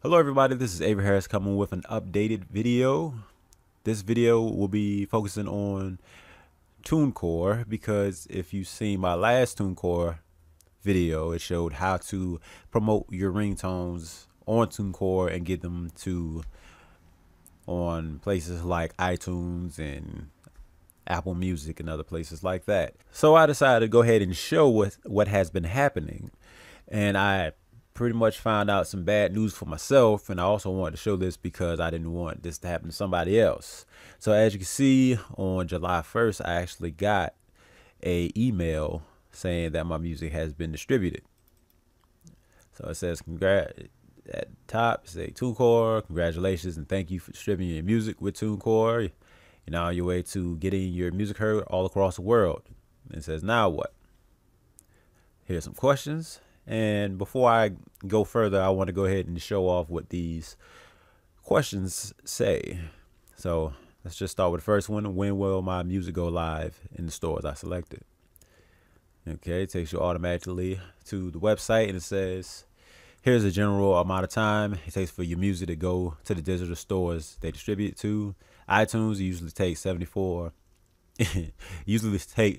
Hello everybody, this is Avery Harris coming with an updated video. This video will be focusing on TuneCore because if you've seen my last TuneCore video, it showed how to promote your ringtones on TuneCore and get them to on places like iTunes and Apple Music and other places like that. So I decided to go ahead and show what has been happening, and I pretty much found out some bad news for myself, and I also wanted to show this because I didn't want this to happen to somebody else. So as you can see, on July 1st, I actually got a email saying that my music has been distributed. So it says congrats at the top, say TuneCore, congratulations and thank you for distributing your music with TuneCore. You're now on your way to getting your music heard all across the world. And it says, now what? Here's some questions. And before I go further, I want to go ahead and show off what these questions say. So let's just start with the first one. When will my music go live in the stores I selected? Okay, it takes you automatically to the website, and it says, here's a general amount of time it takes for your music to go to the digital stores they distribute it to. iTunes usually takes 24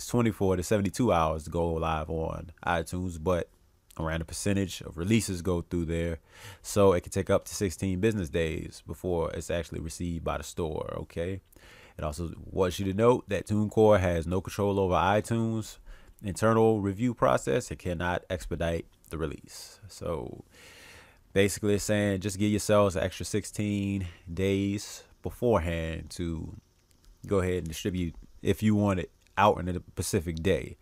24 to 72 hours to go live on iTunes, but around a percentage of releases go through there, so it can take up to 16 business days before it's actually received by the store. Okay, it also wants you to note that TuneCore has no control over iTunes internal review process. It cannot expedite the release. So basically it's saying just give yourselves an extra 16 days beforehand to go ahead and distribute if you want it out in a specific day.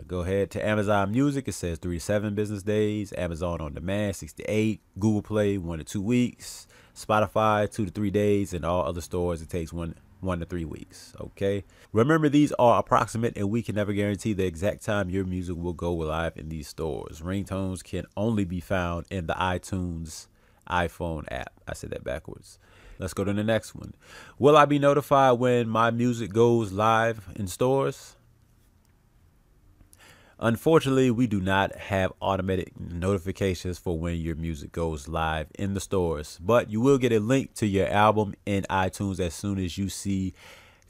Go ahead to Amazon Music. It says 3 to 7 business days. Amazon On Demand 6 to 8. Google Play 1 to 2 weeks. Spotify 2 to 3 days, and all other stores it takes 1 to 3 weeks. Okay. Remember, these are approximate, and we can never guarantee the exact time your music will go live in these stores. Ringtones can only be found in the iTunes iPhone app. I said that backwards. Let's go to the next one. Will I be notified when my music goes live in stores? Unfortunately, we do not have automatic notifications for when your music goes live in the stores, but you will get a link to your album in iTunes as soon as you see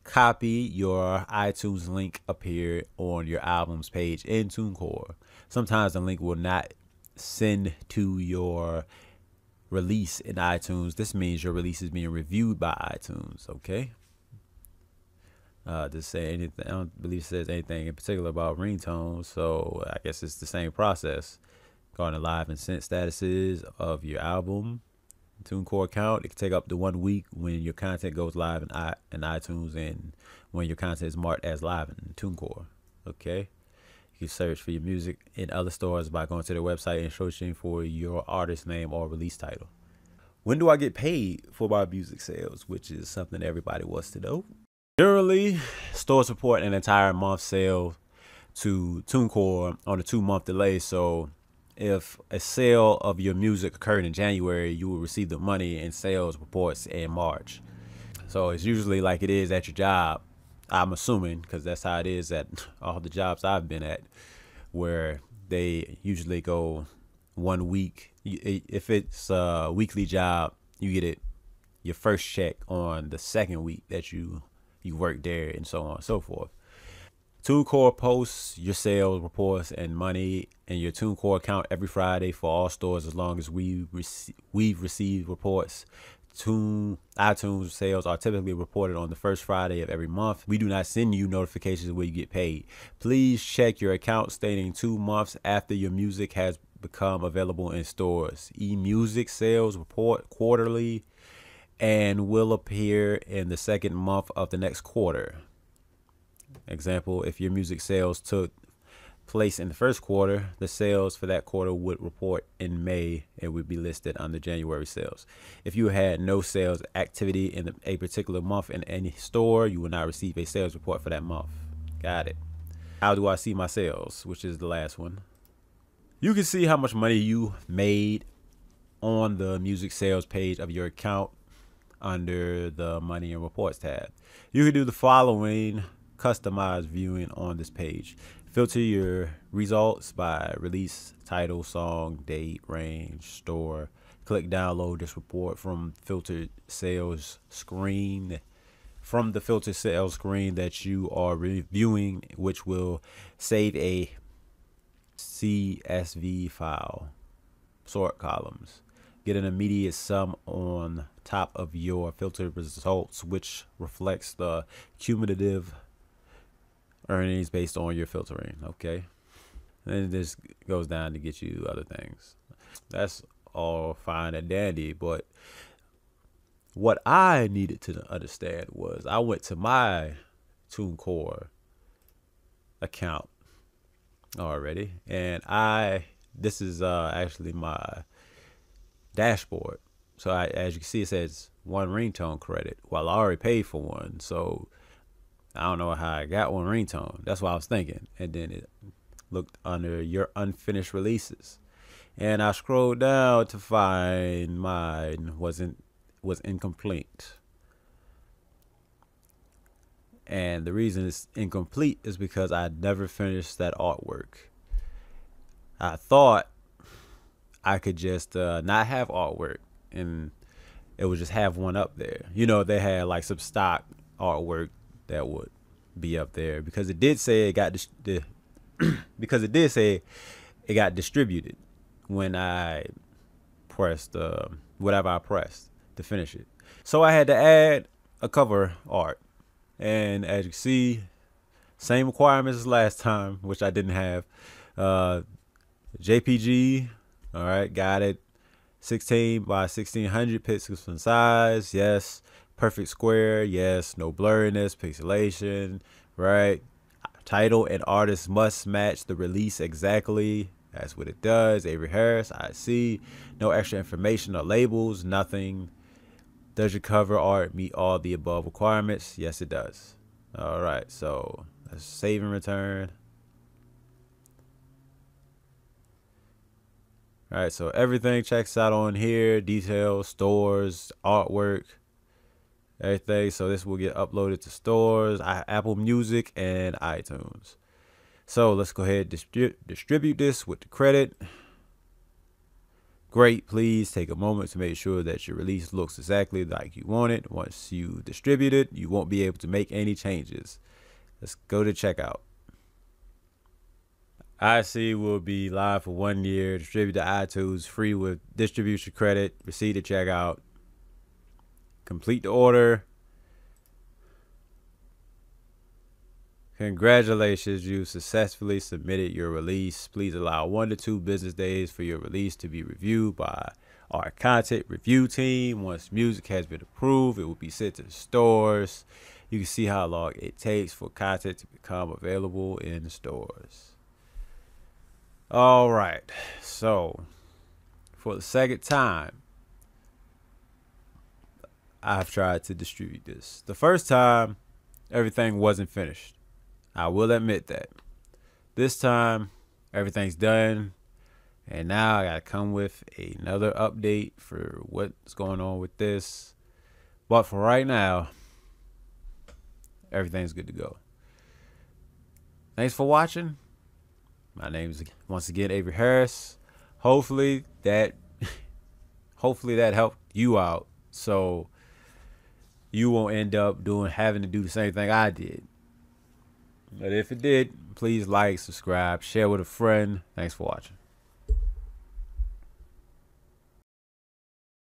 copy your iTunes link appear on your album's page in TuneCore. Sometimes the link will not send to your release in iTunes. This means your release is being reviewed by iTunes. Okay. To say anything, I don't believe it says anything in particular about ringtones, so I guess it's the same process. Going to live and sent statuses of your album TuneCore account. It can take up to 1 week when your content goes live in iTunes and when your content is marked as live in TuneCore. Okay. You can search for your music in other stores by going to their website and searching for your artist name or release title. When do I get paid for my music sales? Which is something everybody wants to know. Generally, stores report an entire month sale to TuneCore on a 2-month delay. So if a sale of your music occurred in January, you will receive the money in sales reports in March. So it's usually like it is at your job, I'm assuming, because that's how it is at all the jobs I've been at, where they usually go 1 week. If it's a weekly job, you get it your first check on the second week that you work there, and so on and so forth. TuneCore posts your sales reports and money in your TuneCore account every Friday for all stores as long as we've received reports. iTunes sales are typically reported on the first Friday of every month. We do not send you notifications where you get paid. Please check your account stating 2 months after your music has become available in stores. eMusic sales report quarterly and will appear in the second month of the next quarter. Example, if your music sales took place in the first quarter, the sales for that quarter would report in May and would be listed under January sales. If you had no sales activity in a particular month in any store, you will not receive a sales report for that month. Got it. How do I see my sales, which is the last one? You can see how much money you made on the music sales page of your account under the Money and Reports tab. You can do the following customized viewing on this page. Filter your results by release, title, song, date, range, store, Click download this report from filtered sales screen. From the filtered sales screen that you are reviewing, which will save a CSV file. Sort columns. Get an immediate sum on top of your filtered results, which reflects the cumulative earnings based on your filtering. Okay. And this goes down to get you other things. That's all fine and dandy, but what I needed to understand was I went to my TuneCore account already, and this is actually my dashboard. So as you can see, it says 1 ringtone credit. Well, I already paid for one, so I don't know how I got 1 ringtone. That's what I was thinking. And then it looked under your unfinished releases, and I scrolled down to find mine was incomplete. And the reason it's incomplete is because I never finished that artwork. I thought I could just not have artwork and it would just have one up there. You know, they had like some stock artwork that would be up there because it did say it got because it did say it got distributed when I pressed whatever I pressed to finish it. So I had to add a cover art, and as you can see, same requirements as last time, which I didn't have. JPG, all right, got it. 16 by 1600 pixels in size, yes. Perfect square, yes. No blurriness, pixelation, right. Title and artist must match the release exactly. That's what it does. Avery Harris, I see. No extra information or labels, nothing. Does your cover art meet all the above requirements? Yes, it does. All right, so let's save and return. All right, so everything checks out on here. Details, stores, artwork, everything. So this will get uploaded to stores, Apple Music, and iTunes. So let's go ahead and distribute this with the credit. Great. Please take a moment to make sure that your release looks exactly like you want it. Once you distribute it, you won't be able to make any changes. Let's go to checkout. IC will be live for 1 year. Distribute to iTunes, free with distribution credit. Receipt to checkout. Complete the order. Congratulations, you successfully submitted your release. Please allow 1 to 2 business days for your release to be reviewed by our content review team. Once music has been approved, it will be sent to the stores. You can see how long it takes for content to become available in the stores. All right, so for the second time, I've tried to distribute this. The first time, everything wasn't finished. I will admit that. This time, everything's done, and now I gotta come with another update for what's going on with this. But for right now, everything's good to go. Thanks for watching. My name is once again Avery Harris. Hopefully that helped you out, so you won't end up having to do the same thing I did. But if it did, please like, subscribe, share with a friend. Thanks for watching.